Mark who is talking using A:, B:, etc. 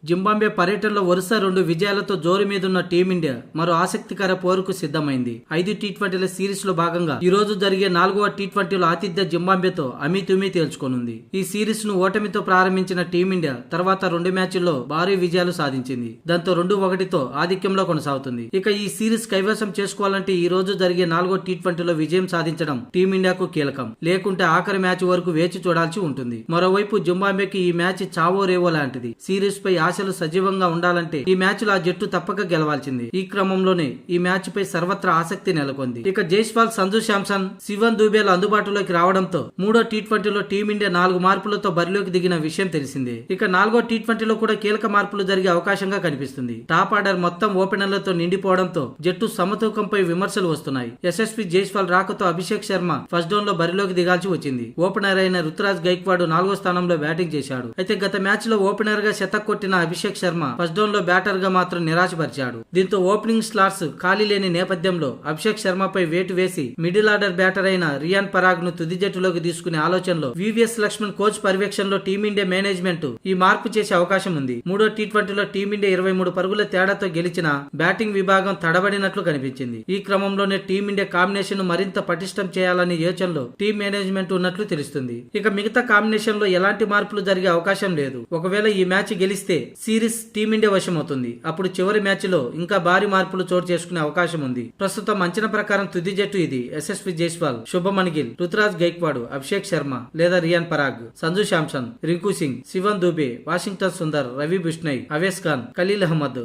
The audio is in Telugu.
A: జింబాబ్వే పర్యటనలో వరుస 2 విజయాలతో జోరు మీదున్న టీమిండియా మరో ఆసక్తికర పోరుకు సిద్ధమైంది. 5 టీ20ల సిరీస్ లో భాగంగా ఈ రోజు జరిగే 4వ టీ20లో ఆతిథ్య జింబాబ్వేతో అమీతుమీ తేల్చుకోనుంది. ఈ సిరీస్ ను ఓటమితో ప్రారంభించిన టీమిండియా తర్వాత 2 మ్యాచ్ల్లో భారీ విజయాలు సాధించింది. దాంతో 2-1తో ఆధిక్యంలో కొనసాగుతుంది. ఇక ఈ సిరీస్ కైవసం చేసుకోవాలంటే ఈ రోజు జరిగే 4వ టీ20లో విజయం సాధించడం టీమిండియాకు కీలకం. లేకుంటే ఆఖరి మ్యాచ్ వరకు వేచి చూడాల్సి ఉంటుంది. మరోవైపు జింబాబ్వేకి ఈ మ్యాచ్ చావో రేవో లాంటిది. సిరీస్ పై ఆశలు సజీవంగా ఉండాలంటే ఈ మ్యాచ్ లో ఆ జట్టు తప్పక గెలవాల్సింది. ఈ క్రమంలోనే ఈ మ్యాచ్ పై సర్వత్రా ఆసక్తి నెలకొంది. ఇక జైస్వాల్, సంజు శాంసన్, శివన్ దూబేలు అందుబాటులోకి రావడంతో 3వ టీ20లో టీమిండియా 4 మార్పులతో బరిలోకి దిగిన విషయం తెలిసిందే. ఇక 4వ టీ20లో కూడా కీలక మార్పులు జరిగే అవకాశంగా కనిపిస్తుంది. టాప్ ఆర్డర్ మొత్తం ఓపెనర్లతో నిండిపోవడంతో జట్టు సమతూకంపై విమర్శలు వస్తున్నాయి. యశస్వి జైస్వాల్ రాకతో అభిషేక్ శర్మ ఫస్ట్ డౌన్ లో బరిలోకి దిగాల్సి వచ్చింది. ఓపెనర్ అయిన రుతురాజ్ గైక్వాడ్ 4వ స్థానంలో బ్యాటింగ్ చేశాడు. అయితే గత మ్యాచ్ లో ఓపెనర్ గా శతక్ కొట్టిన అభిషేక్ శర్మ ఫస్ట్ డౌన్ లో బ్యాటర్ గా మాత్రం నిరాశపరిచాడు. దీంతో ఓపెనింగ్ స్లాట్స్ ఖాళీ లేని నేపథ్యంలో అభిషేక్ శర్మపై వేటు వేసి మిడిల్ ఆర్డర్ బ్యాటర్ అయిన రియాన్ పరాగ్ ను తుది జట్టులోకి తీసుకునే ఆలోచనలో వివిఎస్ లక్ష్మణ్ కోచ్ పర్యవేక్షణలో టీమిండియా మేనేజ్మెంట్ ఈ మార్పు చేసే అవకాశం ఉంది. 3వ టీ20లో టీమిండియా 23 పరుగుల తేడాతో గెలిచిన బ్యాటింగ్ విభాగం తడబడినట్లు కనిపించింది. ఈ క్రమంలోనే టీమిండియా కాంబినేషన్ ను మరింత పటిష్టం చేయాలనే యోచనలో టీం మేనేజ్మెంట్ ఉన్నట్లు తెలుస్తుంది. ఇక మిగతా కాంబినేషన్ లో ఎలాంటి మార్పులు జరిగే అవకాశం లేదు. ఒకవేళ ఈ మ్యాచ్ గెలిస్తే సిరీస్ టీమిండియా వశమవుతుంది. అప్పుడు చివరి మ్యాచ్ లో ఇంకా భారీ మార్పులు చోటు చేసుకునే అవకాశం ఉంది. ప్రస్తుతం అంచనా ప్రకారం తుది జట్టు ఇది. యశస్వి జైస్వాల్, శుభమన్ గిల్, రుతురాజ్ గైక్వాడ్, అభిషేక్ శర్మ లేదా రియాన్ పరాగ్, సంజు శాంసన్, రింకు సింగ్, శివన్ దూబే, వాషింగ్టన్ సుందర్, రవి బిష్ణయ్, అవేస్ ఖాన్, ఖలీల్ అహ్మద్,